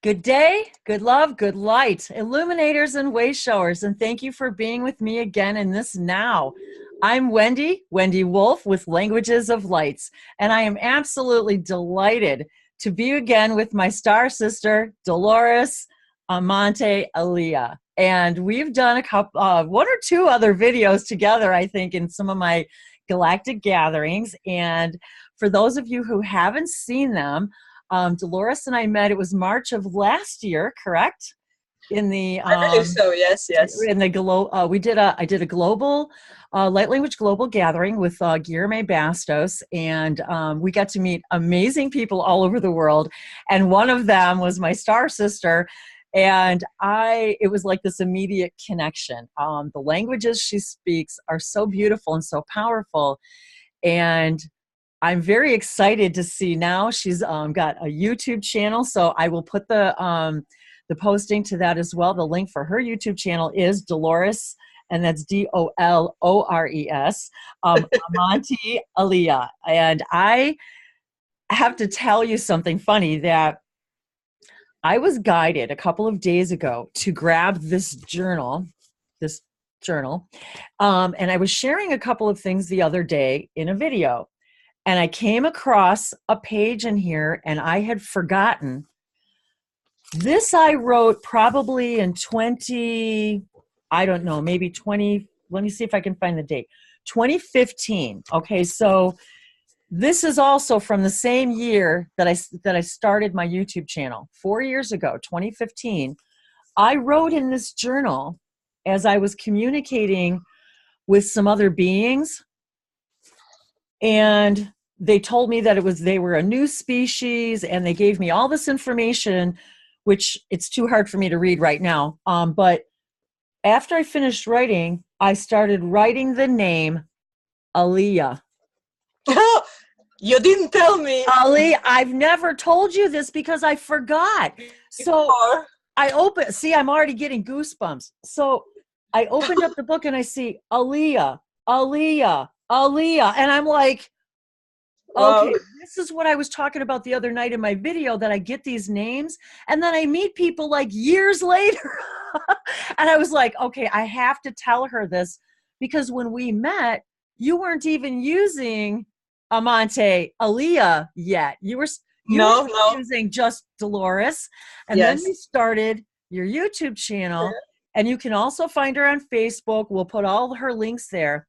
Good day, good love, good light, illuminators and way showers, and thank you for being with me again in this now. I'm Wendy Wolfe with Languages of Lights, and I am absolutely delighted to be again with my star sister, Dolores Amanti Alea. And we've done a couple, one or two other videos together, I think, in some of my Galactic gatherings. And for those of you who haven't seen them, Dolores and I met, it was March of last year, correct? In the I believe so. Yes, yes. in the I did a global light language global gathering with Guillermo Bastos, and we got to meet amazing people all over the world. And one of them was my star sister, and it was like this immediate connection. The languages she speaks are so beautiful and so powerful, and I'm very excited to see now she's got a YouTube channel, so I will put the posting to that as well. The link for her YouTube channel is Dolores, and that's Dolores, Amanti Alea. And I have to tell you something funny, that I was guided a couple of days ago to grab this journal, and I was sharing a couple of things the other day in a video. And I came across a page in here, and I had forgotten. This I wrote probably in I don't know, maybe 20, let me see if I can find the date, 2015. Okay, so this is also from the same year that I started my YouTube channel, 4 years ago, 2015. I wrote in this journal as I was communicating with some other beings, and they told me that they were a new species, and they gave me all this information, which it's too hard for me to read right now. But after I finished writing, I started writing the name Alea. You didn't tell me. Ali, I've never told you this because I forgot. So I see, I'm already getting goosebumps. So I opened up the book and I see Alea, Alea, Alea, and I'm like, okay, this is what I was talking about the other night in my video, that I get these names and then I meet people like years later. And I was like, okay, I have to tell her this, because when we met, you weren't even using Amanti Alea yet. You were using just Dolores. And then you started your YouTube channel, and you can also find her on Facebook. We'll put all her links there.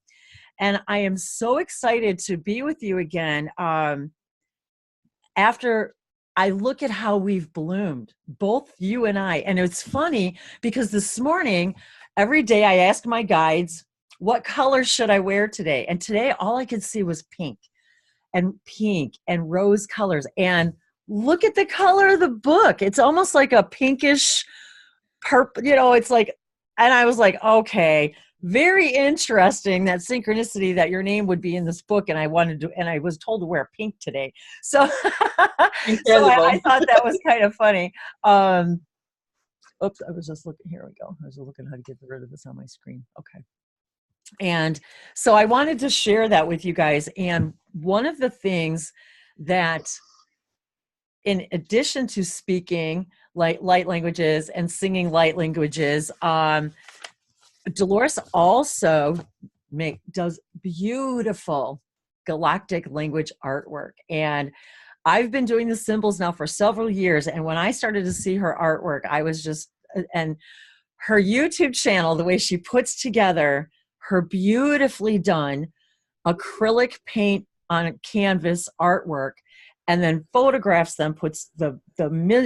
And I am so excited to be with you again. After I look at how we've bloomed, both you and I. And it's funny because this morning, every day I ask my guides, what color should I wear today? And today, all I could see was pink and rose colors. And look at the color of the book. It's almost like a pinkish purple, it's like, and I was like, okay, very interesting, that synchronicity that your name would be in this book, and I was told to wear pink today. So, I thought that was kind of funny. Oops, I was just looking, here we go. I was looking how to get rid of this on my screen. Okay. And so I wanted to share that with you guys. And one of the things that, in addition to speaking light languages and singing light languages, Dolores also does beautiful galactic language artwork. And I've been doing the symbols now for several years. And when I started to see her artwork, I was and her YouTube channel, the way she puts together her beautifully done acrylic paint on canvas artwork, and then photographs them, puts the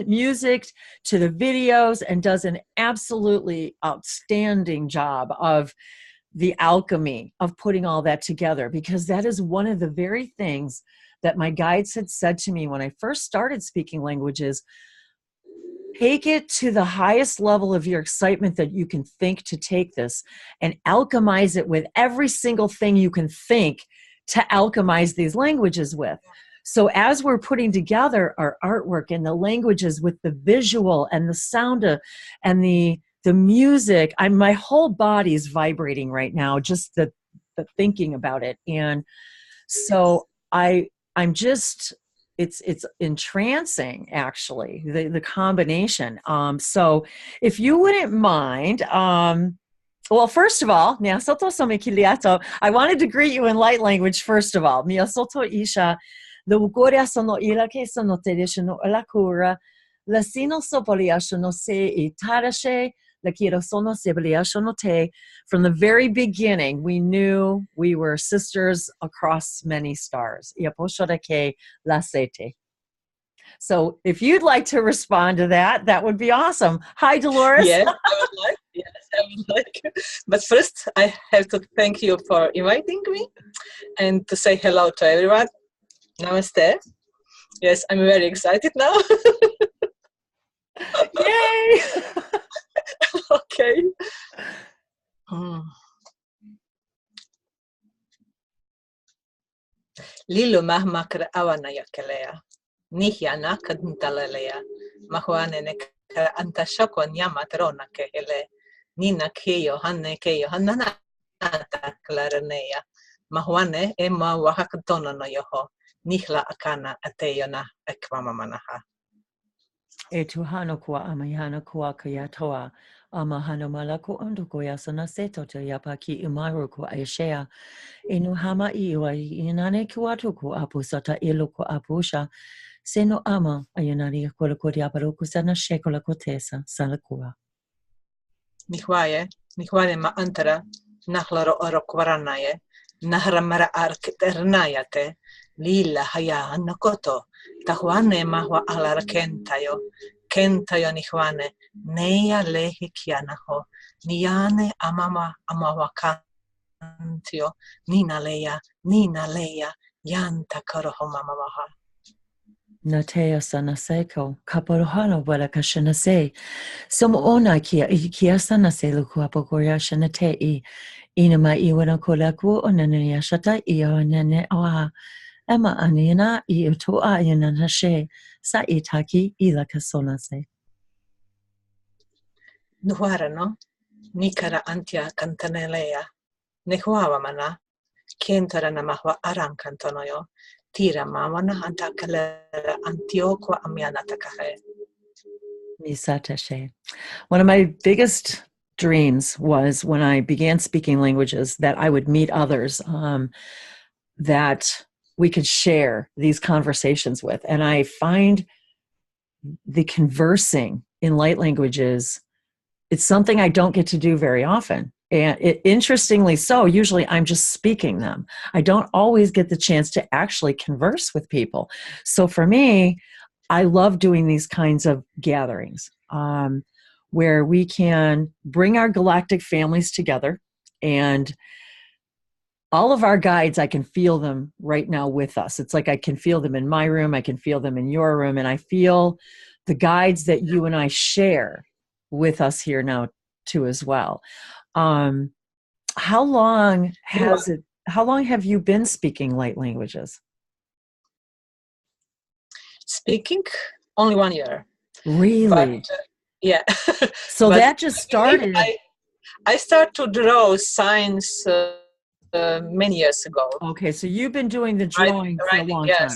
music to the videos, and does an absolutely outstanding job of the alchemy of putting all that together, because that is one of the very things that my guides had said to me when I first started speaking languages. Take it to the highest level of your excitement that you can think to take this, and alchemize it with every single thing you can think to alchemize these languages with. So as we're putting together our artwork and the languages with the visual and the sound and the music, my whole body's vibrating right now, just the thinking about it. And so I'm just it's entrancing, actually, the combination. So if you wouldn't mind, well, first of all, I wanted to greet you in light language, first of all. Miyasoto Isha, the Ugoria sono ila ke sono tedeshono la cura, la sino sopoliashono se itarashe, la kiro sono seboliashono te. From the very beginning, we knew we were sisters across many stars. Iaposhoda ke la sete. So if you'd like to respond to that, that would be awesome. Hi, Dolores. Yes, I would like. Yes, I would like. But first, I have to thank you for inviting me and to say hello to everyone. Namaste. Yes, I'm very excited now. Yay! Okay. Lilo mahmakra awana yakelea. Nihiana kadntalelea. Mahuane ne antashako nyama trona kehele. Nina keyo hanne keyo hanana claranea. Mahuane ema wahakatona no yoho. Nihla akana ateyona ekwamamanaha. Etuhano kua amayana kua kayatoa. Amahano malako ondoko yasana seto te yapaki imaru ko aishea. Enuhama iwa inane kuatuku apusata iluko apusha. Seno ama ayanari kolokoti aparoku sana shekola kotesa salakua. Nihwaye ma antara. Nahlaro orokwaranaye. Nahramara arketernayate. Lila haya anakoto. Tahuane mahwa alara kentayo. Kentayo nihwane. Neya lehi kianaho. Niane amawa kantio. Nina leya. Yanta koroho mamawaha. Natea sanaseko. Kaporohano wala kashanase. Somo ona kia sanase luku apokoya shanate. Inama iwana kolaku onanaya shata iyanane oha. Emma anina itoa yananashe. Sa itaki ilaka sonase. Nuharano. Nikara antia cantanelea. Nehuava mana. Kentara namahwa aran cantonoyo. Tira mawana antakalera antiokwa amianatakahe. Misatashe. One of my biggest dreams was when I began speaking languages that I would meet others that we could share these conversations with. And I find the conversing in light languages, it's something I don't get to do very often. And interestingly so, usually I'm just speaking them. I don't always get the chance to actually converse with people. So for me, I love doing these kinds of gatherings where we can bring our galactic families together, and all of our guides, I can feel them right now with us. It's like I can feel them in my room, I can feel them in your room, and I feel the guides that you and I share with us here now too as well. How long have you been speaking light languages? Speaking only 1 year. Really? But, yeah. So that just started. I started to draw signs many years ago. Okay, so you've been doing the drawing for a long time.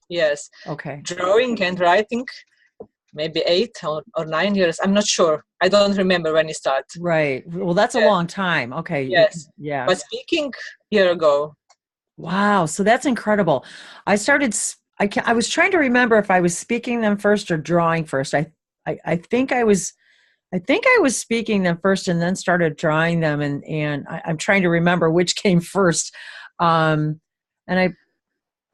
Yes. Okay. Drawing and writing, maybe 8 or 9 years. I'm not sure. I don't remember when it started. Right. Well, that's a long time. Okay. Yes. Yeah. But speaking year ago. Wow. So that's incredible. I was trying to remember if I was speaking them first or drawing first. I think I was speaking them first and then started drawing them, and I'm trying to remember which came first.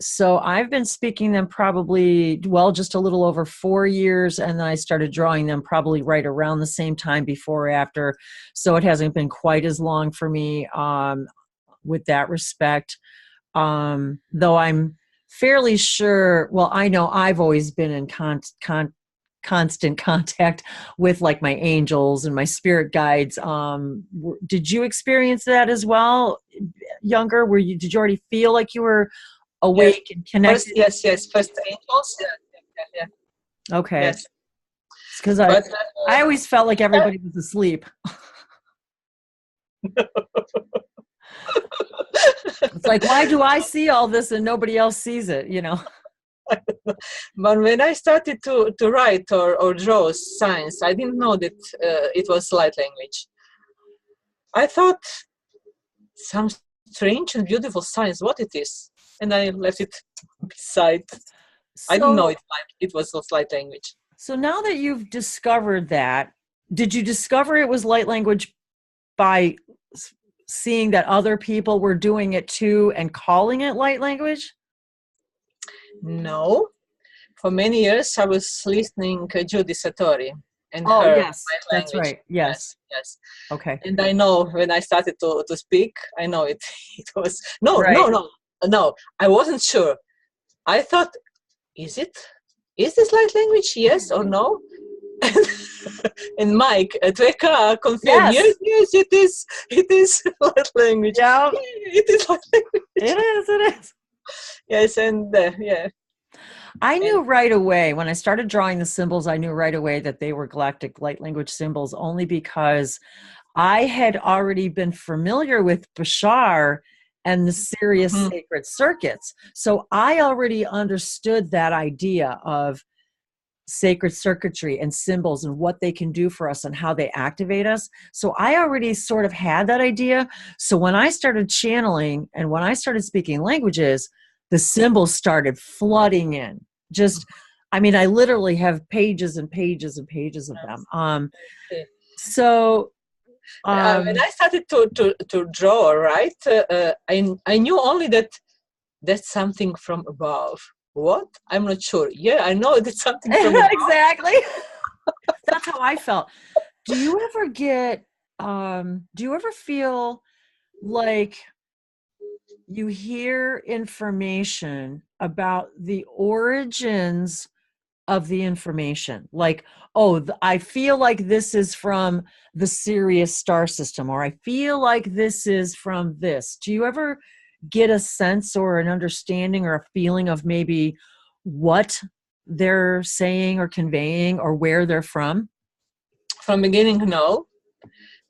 So I've been speaking them probably, just a little over 4 years, and then I started drawing them probably right around the same time, before or after. So it hasn't been quite as long for me with that respect. Though I'm fairly sure, I know I've always been in constant contact with like my angels and my spirit guides. Did you experience that as well, younger? Did you already feel like you were awake and connected? Yes. First angels. Yeah. Okay. Yes. Because I always felt like everybody was asleep. It's like, why do I see all this and nobody else sees it, But when I started to write or draw signs, I didn't know that it was light language. I thought some strange and beautiful signs, what it is, and I left it beside. I didn't know it was light language. So now that you've discovered that, did you discover it was light language by seeing that other people were doing it too and calling it light language? No. For many years, I was listening to Judy Satori and Oh, her yes, light that's language. right. Yes. Yes. Okay. And I know when I started to speak, I know it. It was no. I wasn't sure. I thought, is this light language? Yes or no? And Mike at Weka confirmed, yes, it is light language. Yeah, it is light language. It is. Yes, and yeah. I knew right away when I started drawing the symbols, I knew right away that they were galactic light language symbols, only because I had already been familiar with Bashar and the Sirius sacred circuits. So I already understood that idea of sacred circuitry and symbols and what they can do for us and how they activate us. So I already sort of had that idea. So when I started channeling and when I started speaking languages, the symbols started flooding in. I literally have pages and pages and pages of them. When I started to draw, right, I knew only that that's something from above. What? I'm not sure. Yeah, I know it's something from above. Exactly. That's how I felt. Do you ever feel like you hear information about the origins of the information? Like, oh, I feel like this is from the Sirius star system, or I feel like this is from this. Do you ever get a sense or an understanding or a feeling of maybe what they're saying or conveying or where they're from? From beginning, no.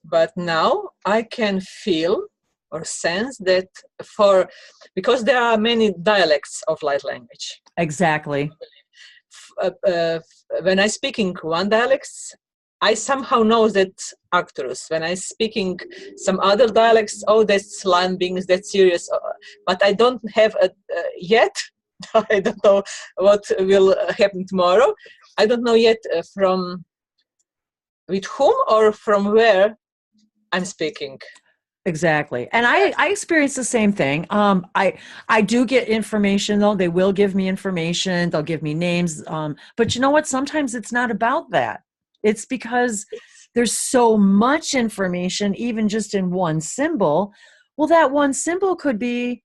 But now I can feel or sense that because there are many dialects of light language. Exactly. When I speaking one dialect, I somehow know that Arcturus. When I speaking some other dialects, oh, that's Landings, that's Sirius. But I don't have yet. I don't know what will happen tomorrow. I don't know yet from with whom or from where I'm speaking. Exactly. And I experience the same thing. I do get information though. They will give me information. They'll give me names. But you know what? Sometimes it's not about that. It's because there's so much information, even just in one symbol. Well, that one symbol could be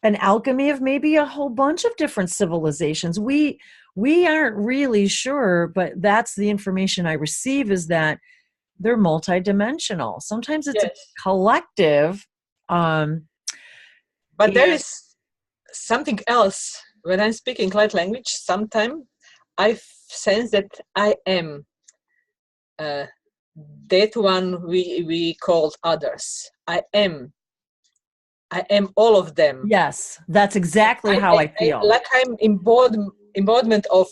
an alchemy of maybe a whole bunch of different civilizations. We aren't really sure, but that's the information I receive, is that they're multidimensional. Sometimes it's a collective. But there is something else. When I'm speaking light language, sometimes I sense that I am that one we called others. I am all of them. Yes, that's exactly how I feel. Like I'm embodiment of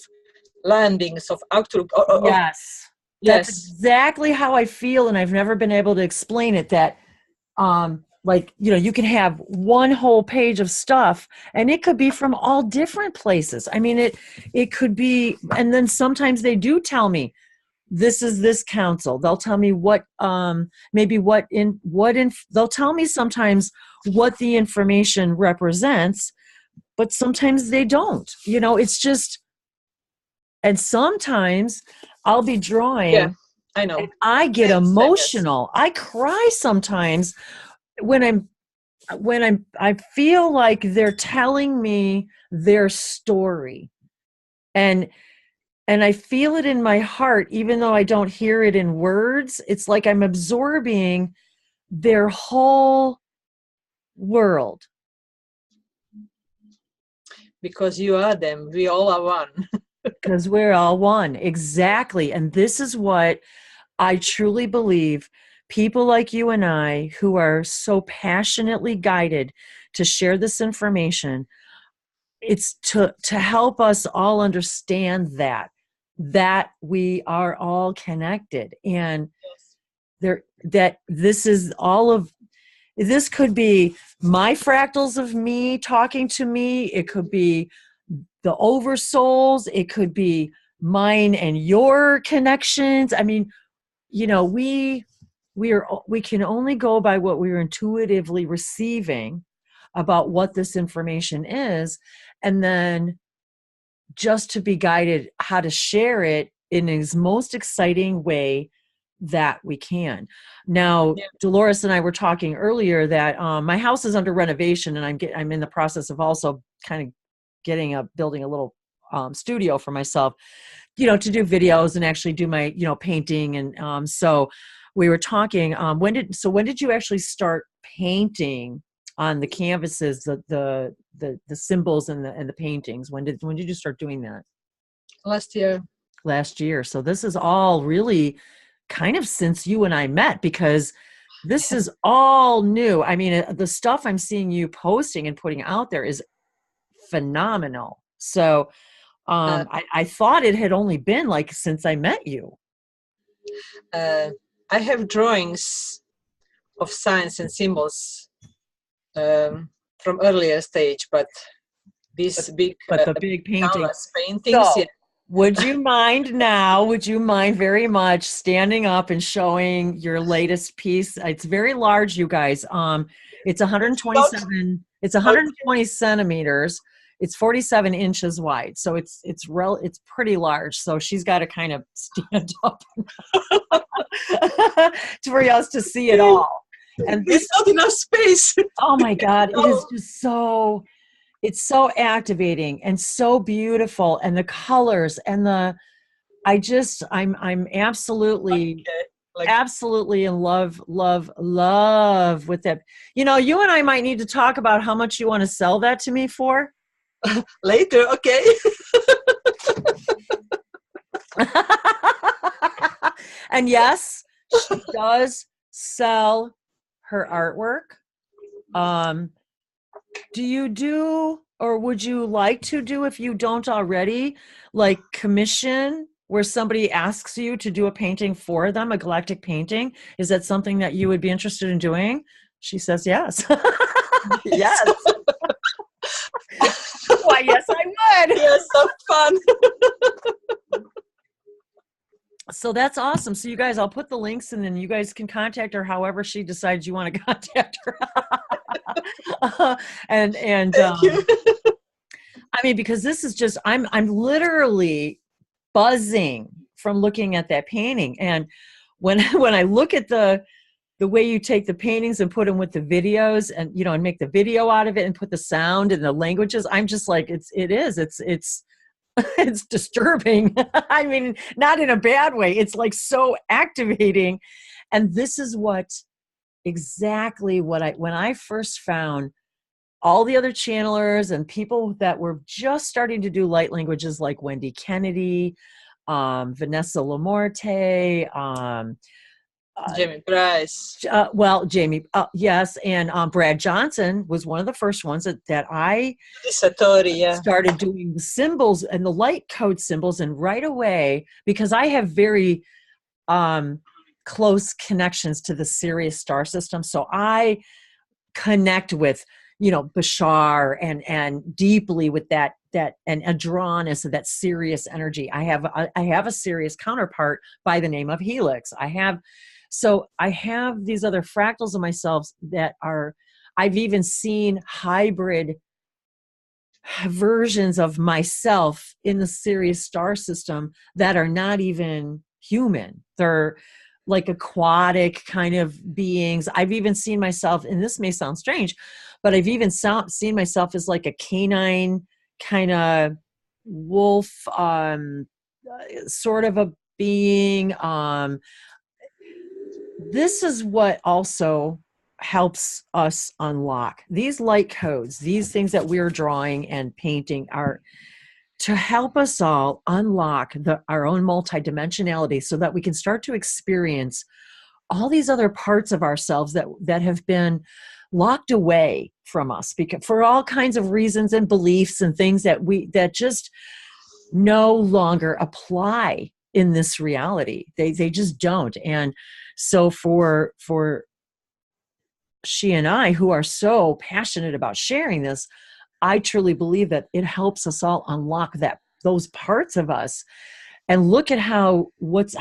Landings, of Arcturus. Yes. That's exactly how I feel, and I've never been able to explain it. That, you can have one whole page of stuff, and it could be from all different places. I mean, it could be, and then sometimes they do tell me, this is this council. They'll tell me they'll tell me sometimes what the information represents, but sometimes they don't. It's just, and sometimes I'll be drawing. Yeah, I know. And I get emotional. I cry sometimes when I feel like they're telling me their story. And I feel it in my heart, even though I don't hear it in words. It's like I'm absorbing their whole world. Because you are them. We all are one. Because we're all one. Exactly. And this is what I truly believe. People like you and I, who are so passionately guided to share this information, it's to help us all understand that we are all connected, and that this could be my fractals of me talking to me. It could be the oversouls. It could be mine and your connections. I mean, we can only go by what we're intuitively receiving about what this information is, and then just to be guided how to share it in its most exciting way that we can. Now, Dolores and I were talking earlier that my house is under renovation, and I'm in the process of also kind of building a little studio for myself, to do videos and actually do my painting. And so we were talking. When did you actually start painting on the canvases, the symbols and the paintings? When did you start doing that? Last year. So this is all really kind of since you and I met, because this is all new. I mean, the stuff I'm seeing you posting and putting out there is phenomenal. So I thought it had only been like since I met you. I have drawings of signs and symbols from earlier stage, but the big paintings. So, would you mind very much standing up and showing your latest piece? It's very large, you guys. It's 120 centimeters. It's 47 inches wide. So it's pretty large. So she's got to kind of stand up for us to see it all. And there's not enough space. Oh my God. It is just it's so activating and so beautiful, and the colors and I'm absolutely absolutely in love with that. You and I might need to talk about how much you want to sell that to me for later. Okay. And yes, she does sell her artwork. Do you do, or would you like to do, if you don't already, like commission where somebody asks you to do a painting for them, a galactic painting? Is that something that you would be interested in doing? She says yes. Yes. Why, yes, I would. Yes, so fun. So that's awesome. So you guys, I'll put the links, and then you guys can contact her however she decides you want to contact her. And I mean, because this is just, I'm literally buzzing from looking at that painting. And when I look at the way you take the paintings and put them with the videos, and and make the video out of it and put the sound and the languages, I'm just like, it's it's disturbing. I mean, not in a bad way. It's like so activating. And this is exactly when I first found all the other channelers and people that were just starting to do light languages, like Wendy Kennedy, Vanessa Lamorte, Jamie Price. Jamie, yes, and Brad Johnson was one of the first ones that I started doing the symbols and the light code symbols, and right away, because I have very close connections to the Sirius star system, so I connect with Bashar and deeply with that and Adronis, of that Sirius energy. I have a Sirius counterpart by the name of Helix. I have these other fractals of myself that I've even seen hybrid versions of myself in the Sirius star system that are not even human. They're like aquatic kind of beings. I've even seen myself, and this may sound strange, but I've even seen myself as like a canine kind of wolf, sort of a being. This is what also helps us unlock these light codes. These things that we're drawing and painting are to help us all unlock our own multidimensionality, so that we can start to experience all these other parts of ourselves that have been locked away from us, because for all kinds of reasons and beliefs and things that just no longer apply in this reality. They just don't. And so for she and I, who are so passionate about sharing this, I truly believe that it helps us all unlock those parts of us, and look at how it's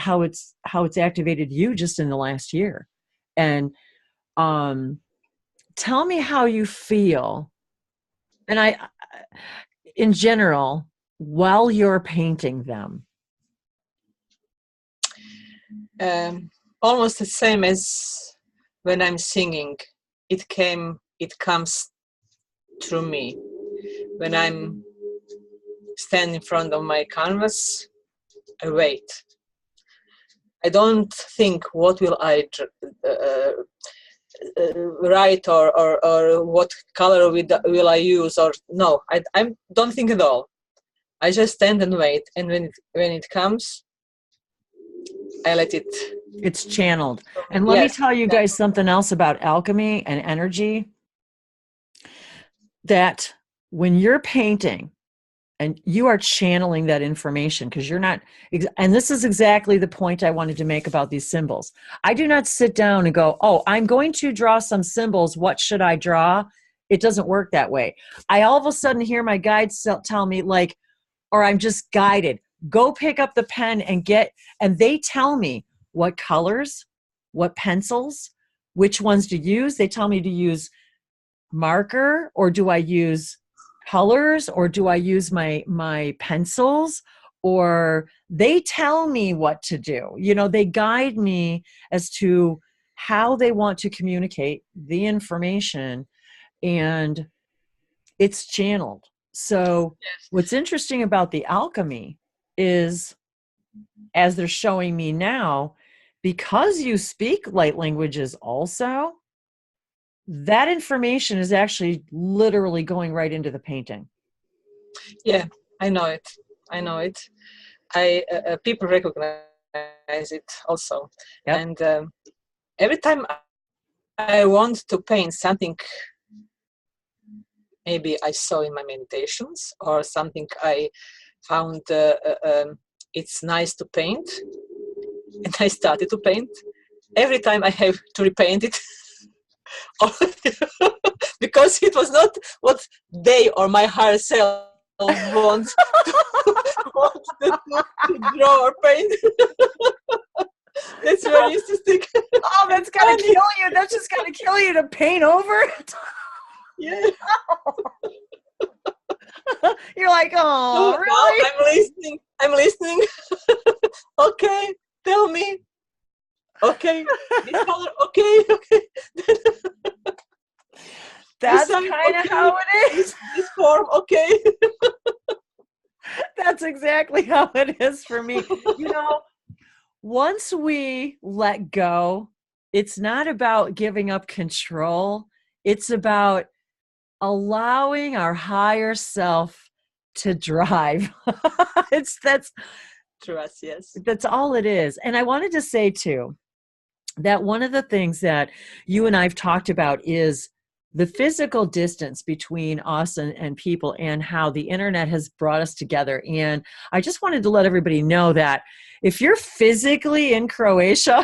activated you just in the last year. And tell me how you feel, and I in general, while you're painting them. Almost the same as when I'm singing. It comes through me. When I'm standing in front of my canvas, I wait. I don't think what will I write, or what color will I use, or no, I don't think at all. I just stand and wait, and when it comes, I let it. It's channeled. And let me tell you guys something else about alchemy and energy. That when you're painting and you are channeling that information, because you're not, and this is exactly the point I wanted to make about these symbols. I do not sit down and go, oh, I'm going to draw some symbols. What should I draw? It doesn't work that way. I all of a sudden hear my guides tell me, like, or I'm just guided, go pick up the pen and they tell me what colors, what pencils, which ones to use. They tell me to use marker, or do I use colors, or do I use my pencils, or they tell me what to do. They guide me as to how they want to communicate the information, and it's channeled. So what's interesting about the alchemy is, as they're showing me now, because you speak light languages also, that information is actually literally going right into the painting. Yeah, I know it. People recognize it also. Yep. And every time I want to paint something, maybe I saw in my meditations, or something I found it's nice to paint, and I started to paint. Every time I have to repaint it. Because it was not what they or my higher self wants to draw or paint. That's very interesting. Oh, that's gonna kill you. That's just gonna kill you to paint over it. Yeah. You're like, oh, really? I'm listening. Okay, tell me. Okay, this color. Okay. That's kind of how it is. This form, okay. That's exactly how it is for me. Once we let go, it's not about giving up control. It's about allowing our higher self to drive. That's trust, yes. That's all it is. And I wanted to say too, that one of the things that you and I've talked about is the physical distance between us and people, and how the internet has brought us together. And I just wanted to let everybody know that if you're physically in Croatia,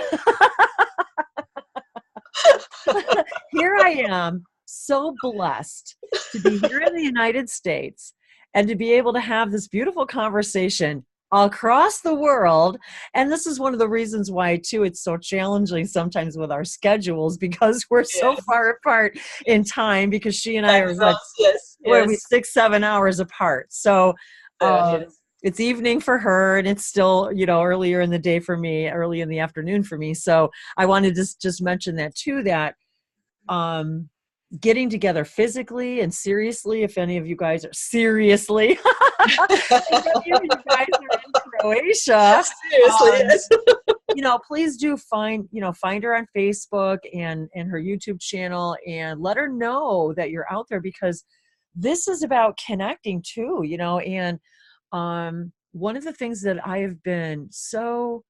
here I am, so blessed to be here in the United States and to be able to have this beautiful conversation across the world. And this is one of the reasons why too it's so challenging sometimes with our schedules, because we're so far apart in time, because she and I are what are we, 6-7 hours apart. So it's evening for her, and it's still earlier in the day for me, early in the afternoon for me. So I wanted to just mention that too, that getting together physically and seriously, if any of you guys are seriously, if any of you guys are in Croatia, seriously, please do find her on Facebook and her YouTube channel, and let her know that you're out there, because this is about connecting too, and one of the things that I have been so,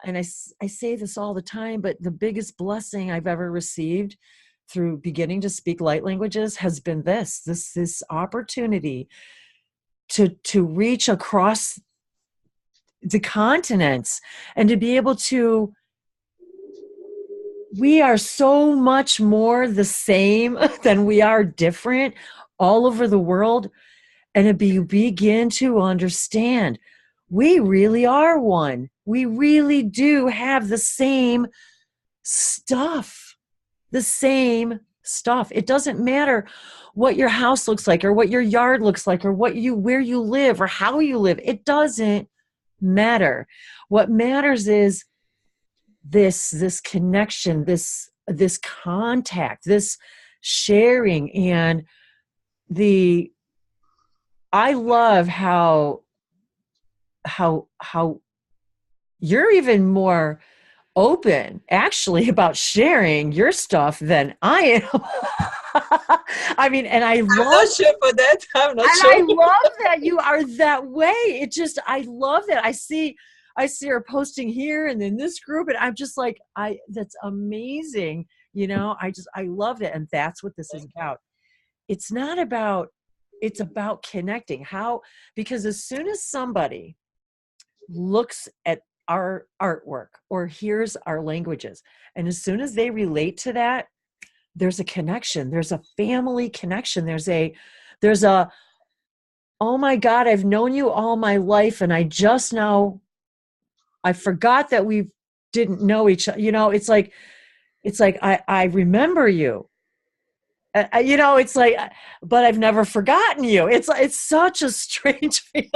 and I say this all the time, but the biggest blessing I've ever received through beginning to speak light languages has been this opportunity to reach across the continents and to be able to, we are so much more the same than we are different all over the world. And you begin to understand we really are one. We really do have the same stuff. The same stuff. It doesn't matter what your house looks like or what your yard looks like or where you live or how you live. It doesn't matter. What matters is this connection, this contact, this sharing. And I love how you're even more open actually about sharing your stuff than I am. I mean, and I'm not sure for that. I'm not sure. I love that you are that way. I love that. I see her posting here and in this group, and I'm just like, that's amazing. You know, I love it. And that's what this is about. It's about connecting. Because as soon as somebody looks at our artwork or hears our languages, and as soon as they relate to that, there's a connection. There's a family connection. There's a, oh my God, I've known you all my life, and I forgot that we didn't know each other. You know, it's like I remember you. You know, it's like, but I've never forgotten you. It's such a strange feeling.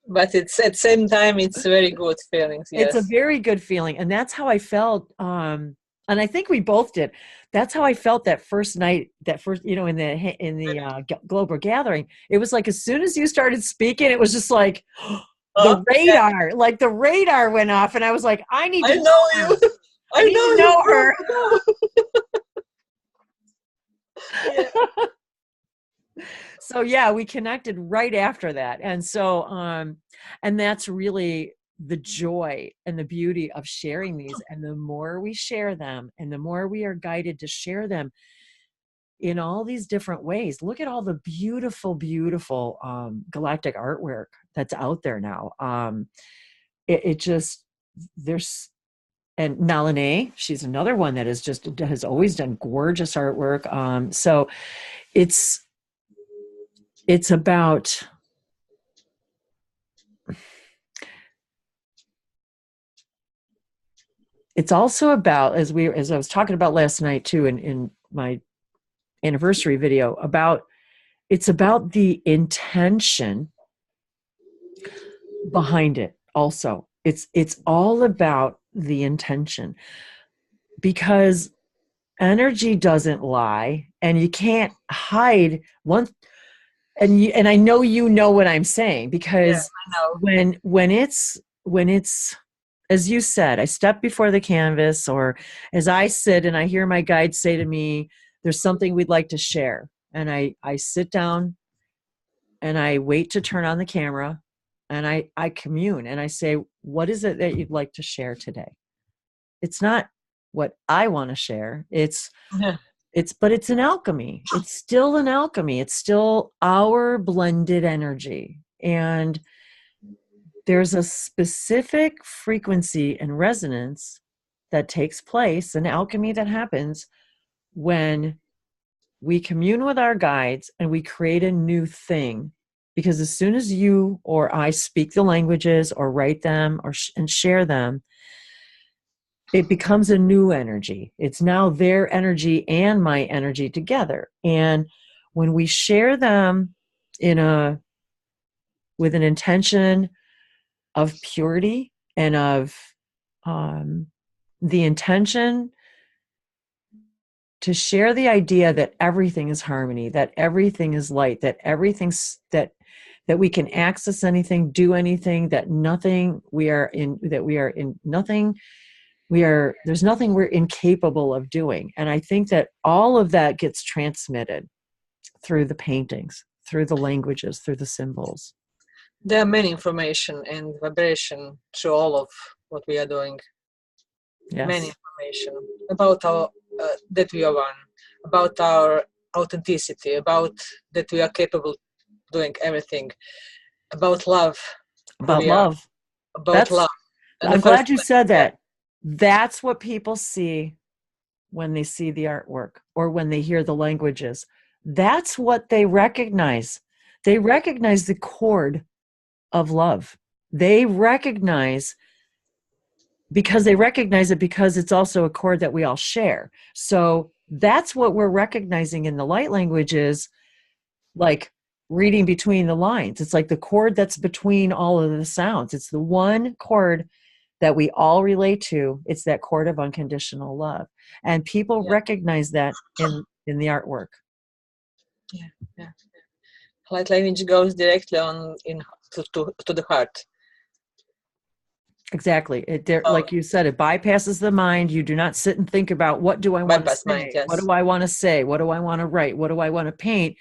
But it's at the same time, it's very good feelings. Yes. It's a very good feeling. And that's how I felt. And I think we both did. That's how I felt that first night, you know, in the global gathering. It was like, as soon as you started speaking, it was just like the radar went off. And I was like, I need to know you. I know her. So yeah, we connected right after that. And so, and that's really the joy and the beauty of sharing these. And the more we share them and the more we are guided to share them in all these different ways. Look at all the beautiful, beautiful galactic artwork that's out there now. And Nalene, she's another one that has always done gorgeous artwork. So it's about, it's also about, as I was talking about last night too, in my anniversary video, it's about the intention behind it. Also, it's all about the intention, because energy doesn't lie, and you can't hide one. And I know you know what I'm saying, because when it's as you said, I step before the canvas, or as I sit and I hear my guides say to me, there's something we'd like to share. And I sit down and I wait to turn on the camera, and I commune and I say, what is it that you'd like to share today? It's not what I want to share. But it's an alchemy. It's still an alchemy. It's still our blended energy. And there's a specific frequency and resonance that takes place, an alchemy that happens when we commune with our guides and we create a new thing. Because as soon as you or I speak the languages or write them and share them, it becomes a new energy. It's now their energy and my energy together. And when we share them with an intention of purity and of the intention to share the idea that everything is harmony, that everything is light, that everything's that we can access anything, do anything, that there's nothing we're incapable of doing. And I think that all of that gets transmitted through the paintings, through the languages, through the symbols. There are many information and vibration through all of what we are doing. Yes. Many information about our that we are one, about our authenticity, about that we are capable of doing everything, about love, who About we are, love. about That's, love. And I'm of course, glad you said yeah, that. That's what people see when they see the artwork or when they hear the languages. That's what they recognize. They recognize the chord of love. They recognize it because it's also a chord that we all share. So that's what we're recognizing in the light languages, like reading between the lines. It's like the chord that's between all of the sounds. It's the one chord that we all relate to. It's that chord of unconditional love. And people yeah, recognize that in the artwork. yeah, yeah. Light language goes directly on to the heart. Exactly. So, like you said, it bypasses the mind. You do not sit and think about, what do I want to bypass mind, say? What yes. do I want to say? What do I want to write? What do I want to paint?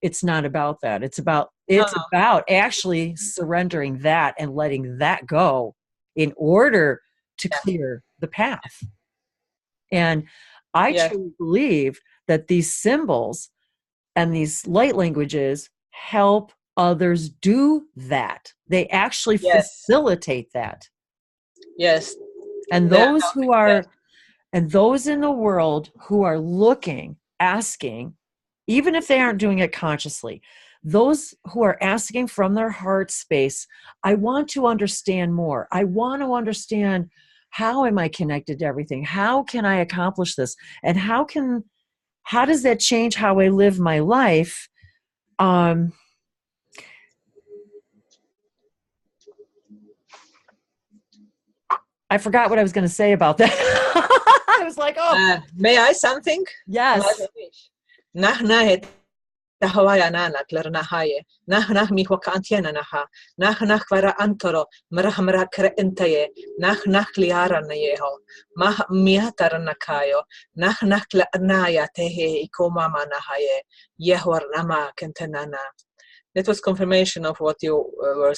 It's not about that. It's about No, no. actually surrendering that and letting that go in order to clear the path. And I Yeah, truly believe that these symbols and these light languages help others do that. They actually yes, facilitate that. yes. And They are those who helping, yes. are, and those in the world who are looking, asking, even if they aren't doing it consciously, those who are asking from their heart space, I want to understand more. I want to understand, how am I connected to everything? How can I accomplish this? And how does that change how I live my life? I forgot what I was going to say about that. I was like, oh, May I something? yes. Nah, Tahawaya nana klarna haye nah mi hoka antiana naha nah vara antoro mara kre entaye nah liara na yeho mah miatara nakayo nah kla naya tehe ikoma mana haye yehwar nama kentanana. That was confirmation of what you were.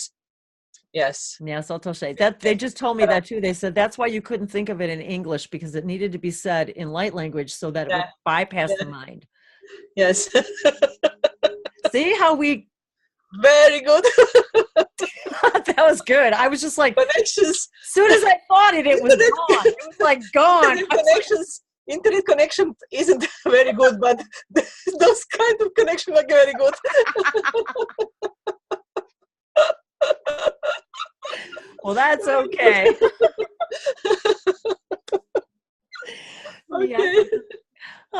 Yes. Yes, I'll say that. They just told me that too. They said that's why you couldn't think of it in English, because it needed to be said in light language so that it would bypass the mind. Yes. See how we Very good. that was good. I was just like, Connections. As soon as I thought it was gone. It was like gone. Internet connection isn't very good, but those kind of connection are very good. Well, that's okay. Okay.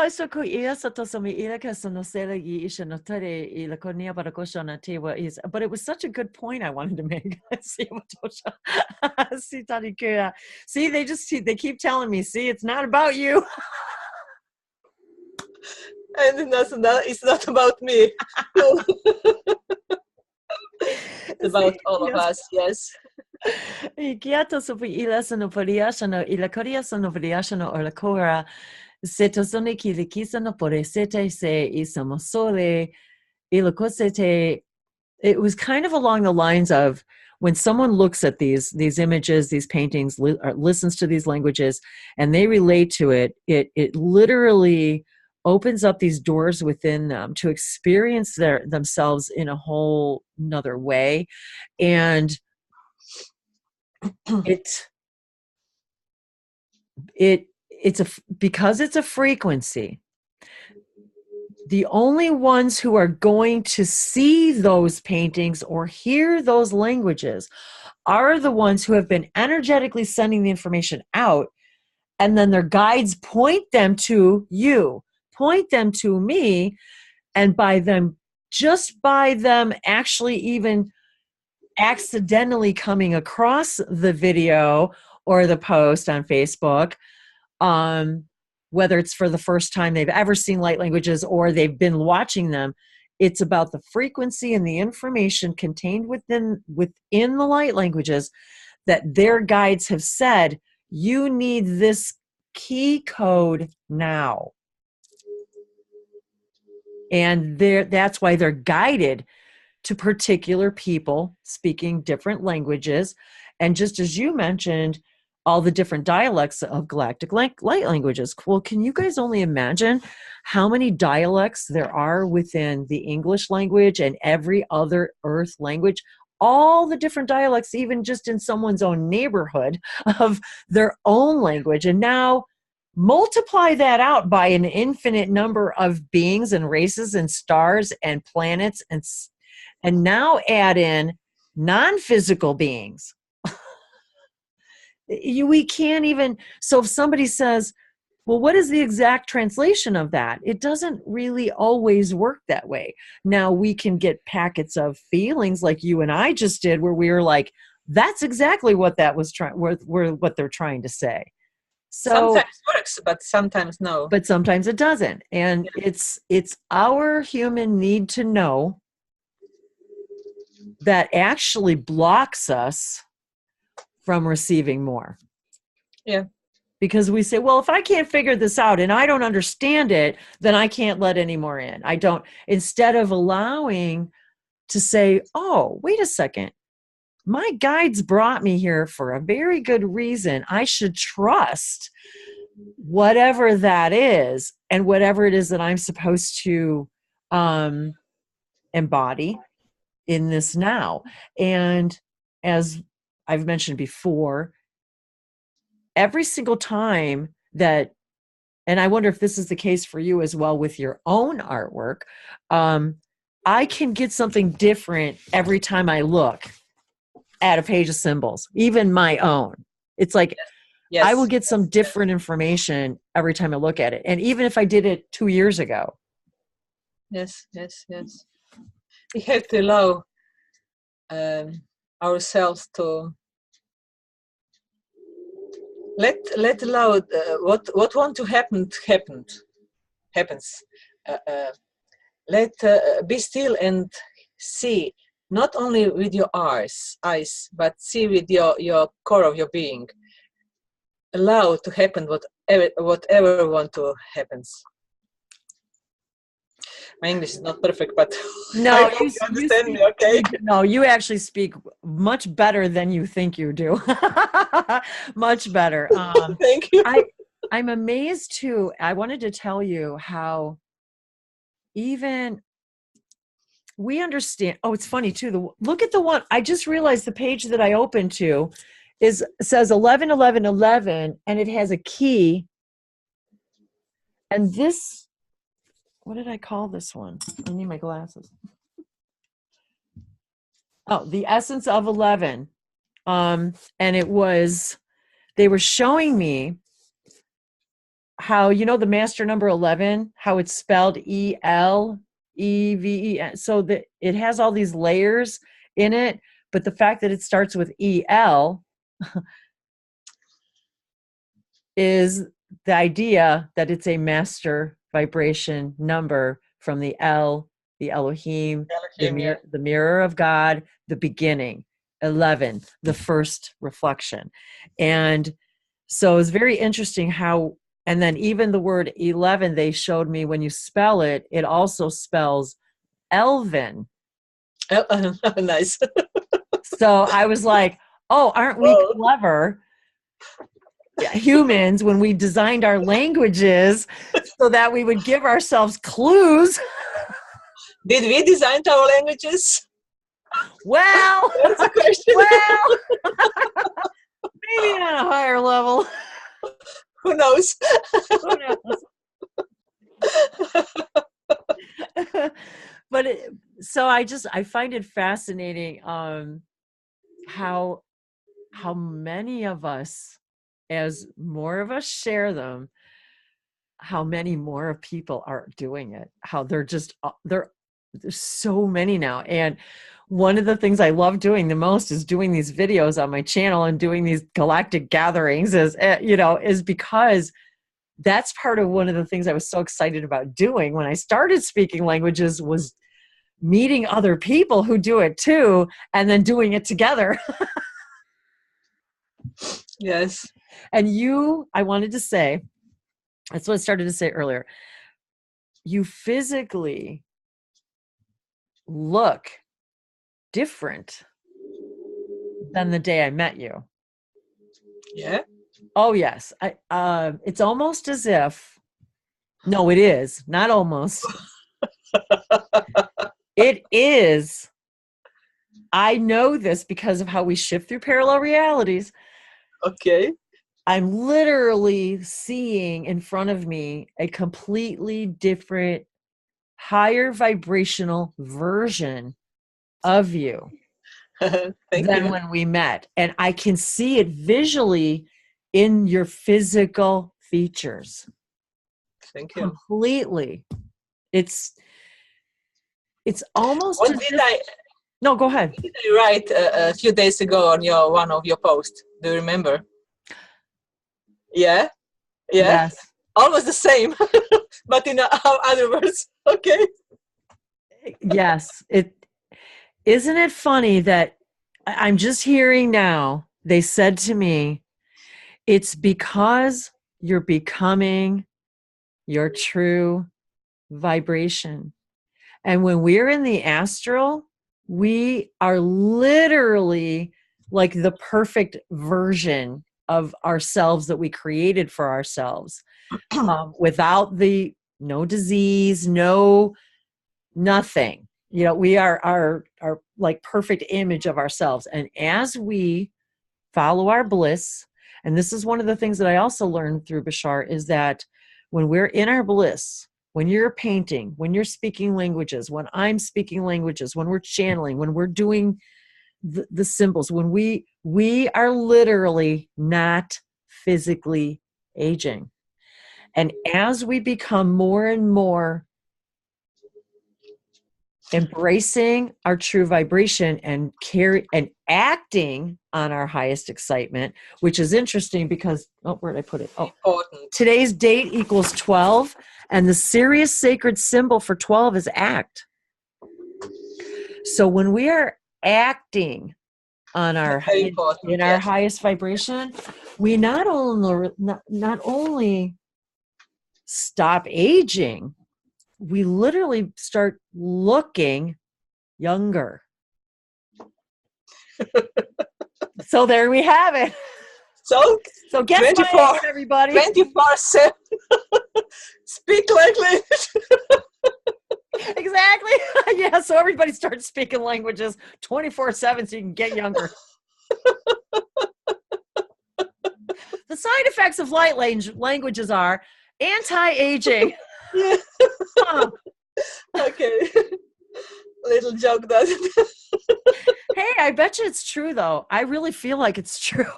So ko ia sa to so mi ila ka so no sela I isha no tare I la konia para ko shona tewa is, but it was such a good point I wanted to make. See, they keep telling me, see, it's not about you. And it's not about me. It's about all of us, yes. Ikiato so ila sa no pariashano ila koria sa no pariashano or la kora. Se tosone ki le kisa no pore sete se isamosole ilokosete. It was kind of along the lines of, when someone looks at these images, these paintings, or listens to these languages, and they relate to it, it literally opens up these doors within them to experience themselves in a whole nother way. And because it's a frequency, the only ones who are going to see those paintings or hear those languages are the ones who have been energetically sending the information out, and then their guides point them to you, point them to me, and by them actually even accidentally coming across the video or the post on Facebook, whether it's for the first time they've ever seen light languages or they've been watching them, it's about the frequency and the information contained within the light languages that their guides have said, you need this key code now. And that's why they're guided to particular people speaking different languages. And just as you mentioned, all the different dialects of galactic light languages. Well, can you guys only imagine how many dialects there are within the English language and every other earth language? All the different dialects, even just in someone's own neighborhood of their own language. And now multiply that out by an infinite number of beings and races and stars and planets, and now add in non-physical beings. We can't even, so if somebody says, well, what is the exact translation of that? It doesn't really always work that way. Now we can get packets of feelings like you and I just did, where we were like, that's exactly what that was what they're trying to say. So sometimes works, but sometimes no. But sometimes it doesn't. And it's our human need to know that actually blocks us from receiving more. Yeah. Because we say, well, if I can't figure this out and I don't understand it, then I can't let any more in. I don't, instead of allowing to say, oh, wait a second, my guides brought me here for a very good reason. I should trust whatever that is and whatever it is that I'm supposed to embody in this now. And as I've mentioned before, every single time that, and I wonder if this is the case for you as well with your own artwork, I can get something different every time I look at a page of symbols, even my own. It's like, yes. I will get some different information every time I look at it. And even if I did it 2 years ago. Yes. We have to allow ourselves to let allow what want to happen happens. Let be still and see, not only with your eyes, but see with your core of your being. Allow to happen whatever want to happens. My English is not perfect, but no, you understand me, okay? No, you actually speak much better than you think you do. Much better. Thank you. I'm amazed too. I wanted to tell you how even we understand. Oh, it's funny too. Look at the one. I just realized the page that I opened to says 11, 11, 11, and it has a key. And this, what did I call this one? I need my glasses. Oh, the essence of 11. And they were showing me how, you know, the master number 11, how it's spelled E-L-E-V-E. So that it has all these layers in it, but the fact that it starts with E-L is the idea that it's a master vibration number from the L, the Elohim, the mirror of God, the beginning, 11, the first reflection. And so it's very interesting how, and then even the word 11, they showed me when you spell it, it also spells Elvin. Nice. So I was like, oh, aren't we clever? Humans, when we designed our languages so that we would give ourselves clues. Did we design our languages? Well, that's a question. Well, maybe on a higher level. Who knows? Who knows? But so I find it fascinating how many of us, as more of us share them, how many more people are doing it, how there's so many now. And one of the things I love doing the most is doing these videos on my channel and doing these galactic gatherings, is because that's part of one of the things I was so excited about doing when I started speaking languages, was meeting other people who do it too, and then doing it together. Yes. And I wanted to say, that's what I started to say earlier. You physically look different than the day I met you. Yeah. Oh yes. It's almost as if, no, it is not almost. It is. I know this because of how we shift through parallel realities. Okay. I'm literally seeing in front of me a completely different, higher vibrational version of you Thank than you. when we met. And I can see it visually in your physical features. Thank you. Completely. It's almost What as did if, I no, go ahead. write a few days ago on one of your posts? Do you remember? Yeah. Yeah. Yes. Almost the same, but in other words. Okay. Yes. Isn't it funny that I'm just hearing now, they said to me, it's because you're becoming your true vibration. And when we're in the astral, we are literally like the perfect version of ourselves that we created for ourselves, without no disease, no nothing. You know, we are our like perfect image of ourselves. And as we follow our bliss, and this is one of the things that I also learned through Bashar, is that when we're in our bliss, when you're painting, when you're speaking languages, when I'm speaking languages, when we're channeling, when we're doing the symbols, when we are literally not physically aging. And as we become more and more embracing our true vibration and acting on our highest excitement, which is interesting because, where did I put it? Oh, Important. Today's date equals 12, and the Sirius sacred symbol for 12 is act. So when we are acting on our our highest vibration, we not only stop aging, we literally start looking younger. So there we have it. So guess 24, my age, everybody. 24/7. Speak like this. Exactly. Yeah, so everybody starts speaking languages 24/7 so you can get younger. The side effects of light languages are anti-aging. Yeah. Okay. Little joke, does it? Hey, I bet you it's true, though. I really feel like it's true.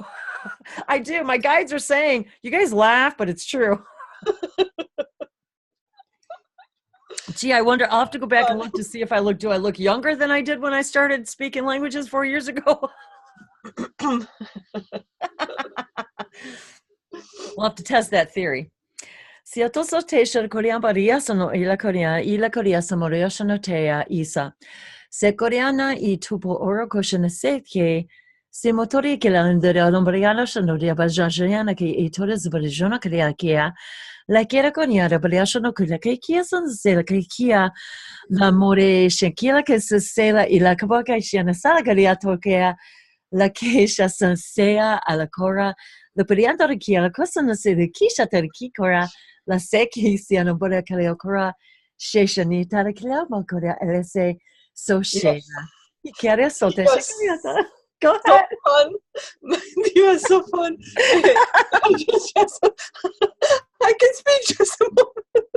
I do. My guides are saying, you guys laugh, but it's true. Gee, I wonder, I'll have to go back and look to see if do I look younger than I did when I started speaking languages 4 years ago? We'll have to test that theory. Si atoso te korean baria sono ila korea samorio sono tea isa. Se koreana I tupo oro koshana seke, se motori ke la ndere alombriano sono dia bajajana ke I tores barijona korea kia, la kera koniara bariashono kula ke kia son se la ke kia, la more shekila ke se la ila kabaka shiana sala korea tokea, la keisha son sea ala kora, la perianto kia la kosana se la kisha terkikora, la seki siano bora kaleokora, sheshani tarakila makora LSA, so shena. Yes. Go ahead. So fun. You are so fun. I can speak just a moment.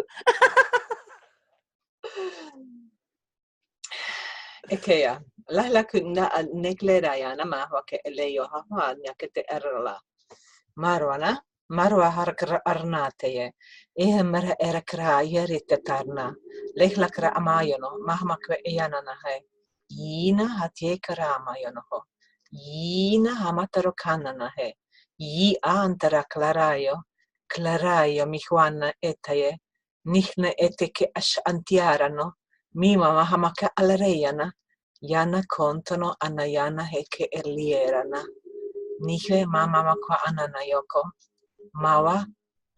Ikea. Lahla kunna neglera yana mahwa ke eleyo hawa nyakete erla. Marwana. Marwa harkra arnateye. Mara erakra yerite tarna. Lehlakra amayono. Mahmakwe eyanana hai. Yina hatye karama yonoho. Yina hamataro kanana he. Yi antara clarayo mihuana etaye. Nihne eteke ash antiarano. Mima mahamaka alareyana. Yana kontono anayana heke elierana. Nihe mama makwa ananayoko. Mawa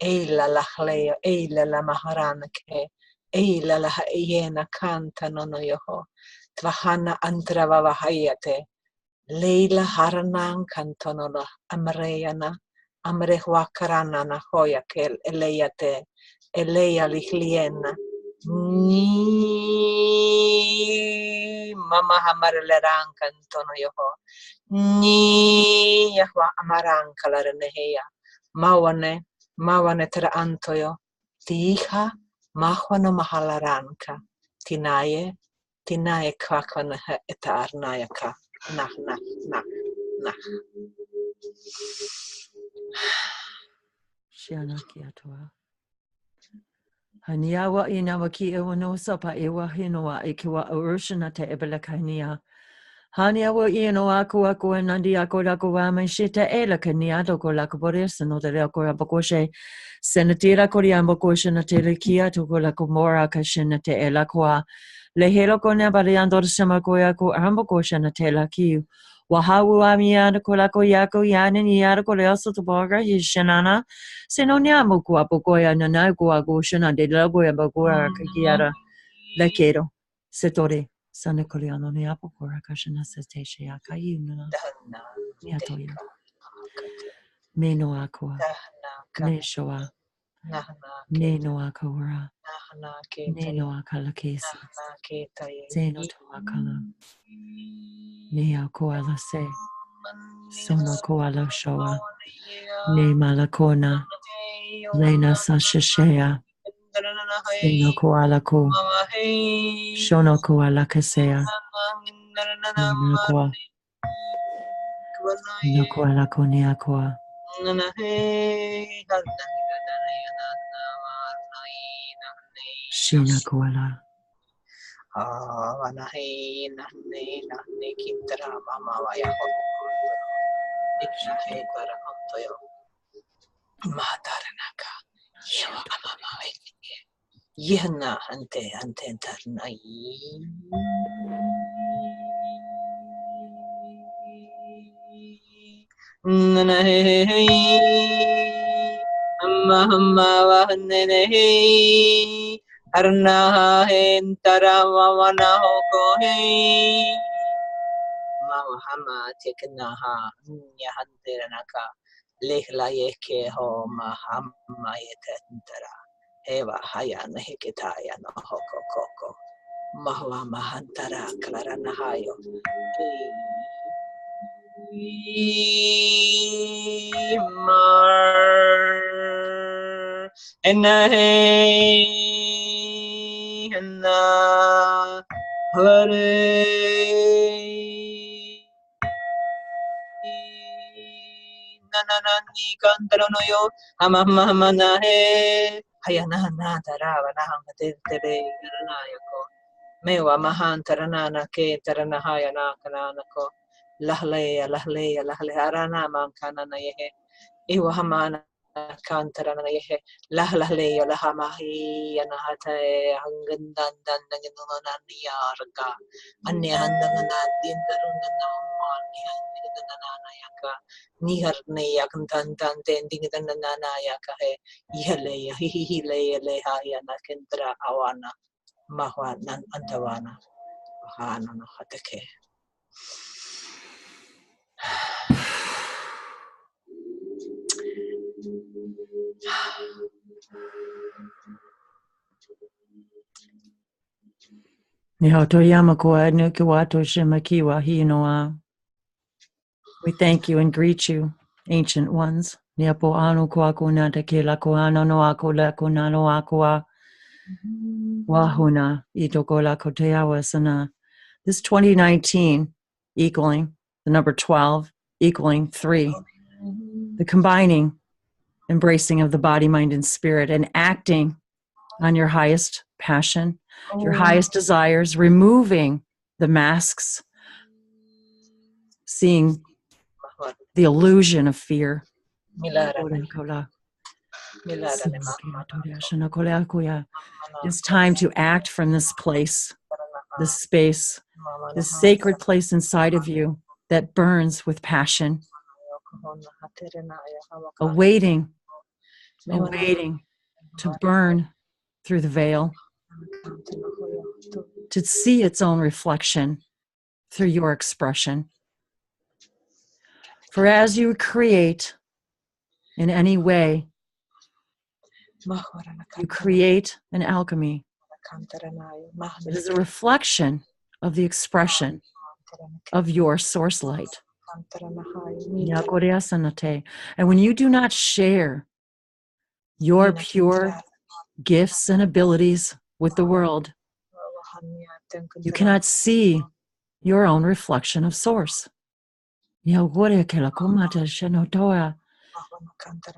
eila lahleo eila la maharana ke. Eila la eyena kanta nono yoho. Tvahana antrava vahayate. Leila haranan kantonola amreyana. Amrehua karana na hoya kel eleyate. Eleya lihliena. Ni mama hamarleran kantono yoho. Ni yahwa amaran kalareneheya. Mawane tera antoyo. Tiha mahwana mahalaranka. Tinaye kwakwana etarnayaka. Nah. Shiana kiatua. Haniawa inawaki ewa no sapa ewa hinoa ikiwa urushana te ebelakania. Haniawa inoa kuakua nandi akorakuwa mashita elakania toko lakoboresa no de akorabakoshe. Senatira koriambakosha na telekia toko lakomora kashina te elakwa. Lehelo kone bariando samakoya ko ambakosha na telaki. Wahawu amiana kolako yako yanin yara koleoso to boga yishanana. Senoniamo kuapokoya nanagua goshana de lagoya bagora kakiara. Lekero. Setore. Sanekoliano neapokora kashana setesha kayuna. Niatoya. Meno aqua. Neshoa. Neno akora. Neno akalakesi. Zeno to akala. Nea koala se. Sono koala shoa. Ne malakona. Lena sashashea. Seno koala ko. Shono koala kasea. No koa. No koala konea koa. Shina koala. Yehna ante tarnai. Amma wahnenehi arna hentara wawana hoko he mawahama teknaha nyahanteranaka lehla yeke ho mahama yetentara eva hayana heketaya no hoko koko mahwa mahantara klaranahayo Enna hare nanani kantarano yo amamana he hayana tarawa nahamate tebe yarnayako mewa mahantaranana ke taranahayana kananako lahle arana mankanana yehe iwa hamana kantarana yehe lahle lahamahi yanahata hangandan nanginunani yarga anya handangana dindarunana mani handinana yaka niharne yakantan tendinganana yaka he yale hihile hayana kendra awana mahwa nan antawana hana no hatake. We thank you and greet you, ancient ones. Wahuna itokola koteawa sana. This 2019 equaling the number 12, equaling 3, the combining, embracing of the body, mind, and spirit, and acting on your highest passion, your highest desires, removing the masks, seeing the illusion of fear. It's time to act from this place, this space, this sacred place inside of you that burns with passion, awaiting to burn through the veil, to see its own reflection through your expression. For as you create in any way, you create an alchemy. It is a reflection of the expression of your source light. And when you do not share your pure gifts and abilities with the world, you cannot see your own reflection of source.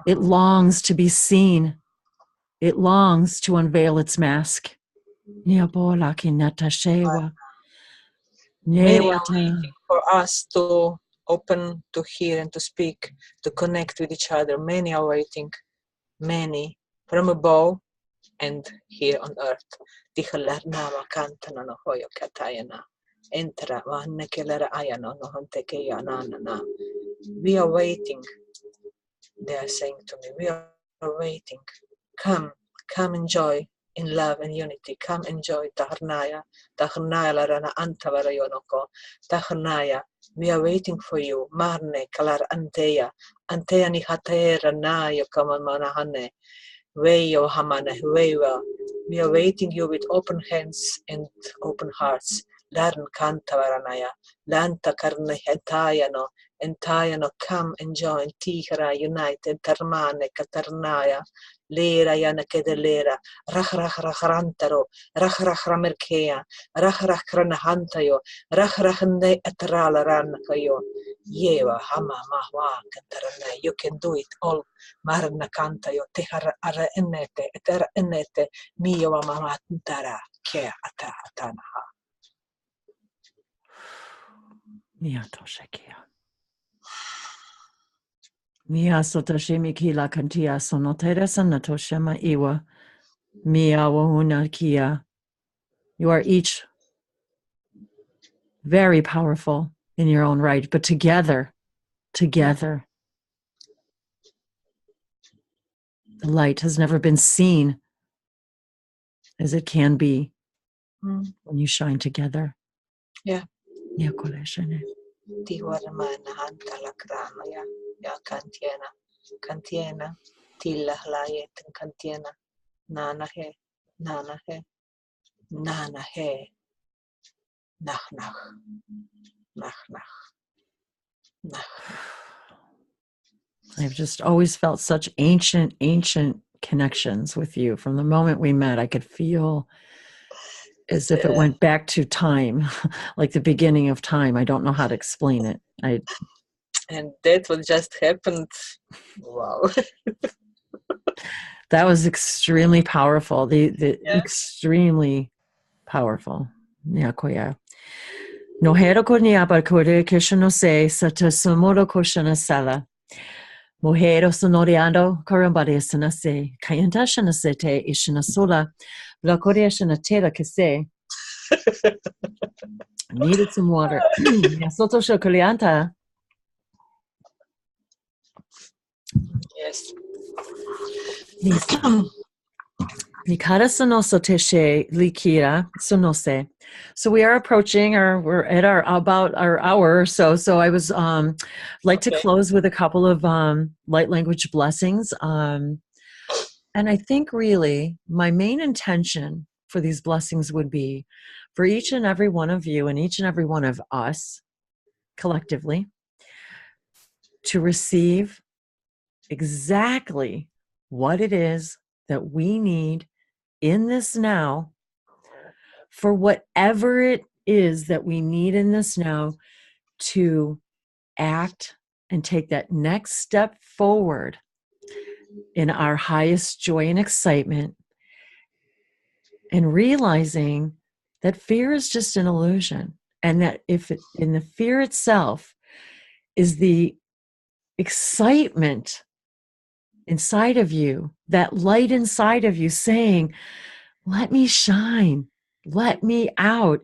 It longs to be seen. It longs to unveil its mask. Many are waiting for us to open, to hear and to speak, to connect with each other. Many are waiting, many, from above and here on earth. We are waiting, they are saying to me, we are waiting. Come enjoy in love and unity. Come enjoy Taharnaya. Taharnaya larana antavara yonoko. Taharnaya. We are waiting for you. Marne kalar anteya. Anteya ni hatera na yo kamanahane. Weyo hamane. Weyo. We are waiting you with open hands and open hearts. Larn kantavaranaya. Lanta karne hetayano. Entayano. Come and join. Tihara united. Tarmane katarnaya. Lera yana kedelera, rach rantaro, rach ramerkea, rach kranahantayo, rach ne etrala ranakayo. Yeva hama mahwa kantarana. You can do it all. Marna kantayo, tehara ara enete, etera enete, mio mamatara, ke ata atanaha. Miatoshekia. Mia sotoshimi kila kantia sonotera sanatoshema iwa. Mia wahuna kia. You are each very powerful in your own right, but together, the light has never been seen as it can be when you shine together. Yeah. Yeah, koleshane. Tiwarmana antalakrana ya kantiena tilla layet kantiena nana he nach I've just always felt such ancient connections with you. From the moment we met, I could feel as if it went back to time, like the beginning of time. I don't know how to explain it. And that what just happened. Wow. That was extremely powerful. Extremely powerful. Nyakoya. No hero konya bakore kishano se sata sumoro koshana sala. Mohero sonoriando korambare sanase. Kayanta shanase te ishana sola. La korea shanatera kese. Needed some water. Soto shokolianta. Yes. Nikara sonoso teshe likira sonose. So we are approaching, or we're at about our hour or so. So I was like to close with a couple of light language blessings. And I think really my main intention for these blessings would be for each and every one of you and each and every one of us collectively to receive exactly what it is that we need in this now for whatever it is that we need in this now to act and take that next step forward in our highest joy and excitement, and realizing that fear is just an illusion, and that in the fear itself is the excitement inside of you, that light inside of you saying, let me shine, let me out,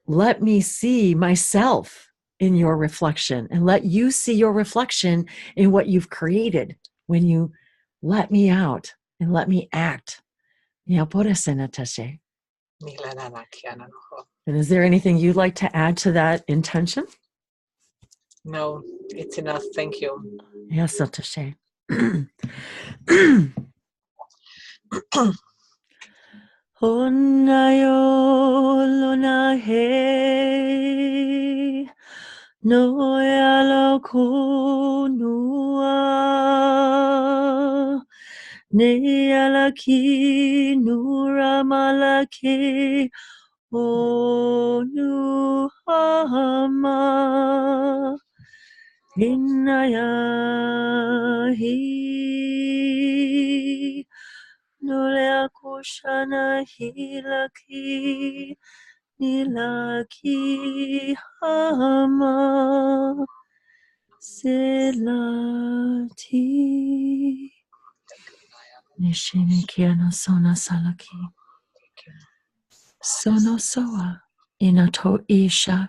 let me see myself in your reflection, and let you see your reflection in what you've created when you let me out and let me act. And is there anything you'd like to add to that intention? No, it's enough. Thank you. Yes, Satoshi. Onayo lona he no yalo kunua ne alaki nura malaki onu hama inaya hi Nole akushana hilaki nilaki hama selati nishimi kiano sona salaki sono soa inato isha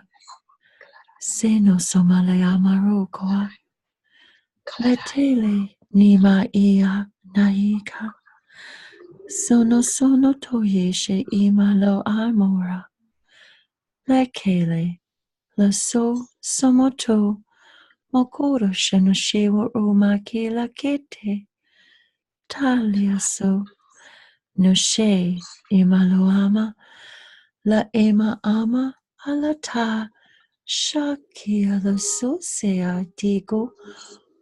seno somalayamaru koa letele nima ia naika sono toyeshe imalo amora lekele la so somoto mokoro shenoshewa umaki la kete talia so no she imalo ama la ema ama alata shakia la so sea digo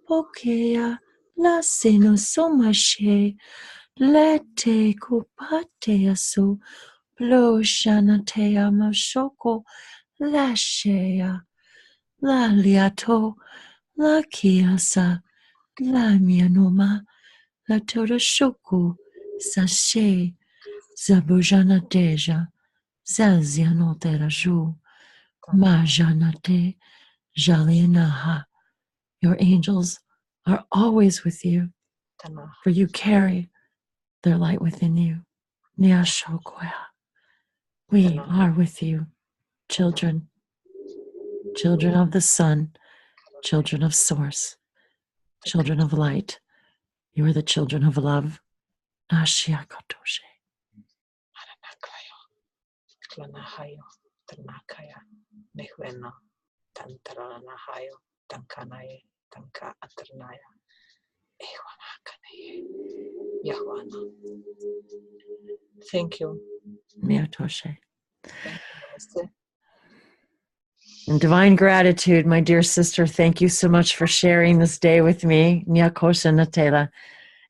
pokea la seno somashe lete kupate aso Blo shanatea mashoko la shea la liato la kiasa la mianoma la toroshoku sashe zabujana deja zaziano teraju majanate jalianaha. Your angels are always with you, for you carry their light within you. Niashokoya. We are with you, children of the sun, children of source, children of light. You are the children of love. Ashiakotoshe. Klanahayo, Tanakaya, Nehueno, Tantaranahayo, Tankanaye, Tanka Aternaya, Ewanakanaye, Yahuana. Thank you. Miatoshe. Thank you, In divine gratitude, my dear sister, thank you so much for sharing this day with me. Nyakosha Natela.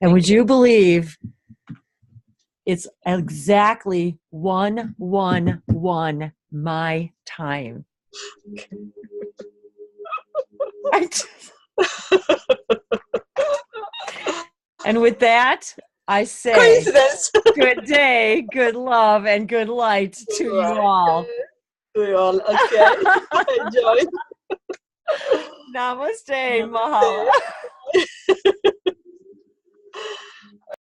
And would you believe it's exactly 111 my time? And with that, I say good day, good love, and good light to you all. To you all, okay. Enjoy. Namaste, Mahala.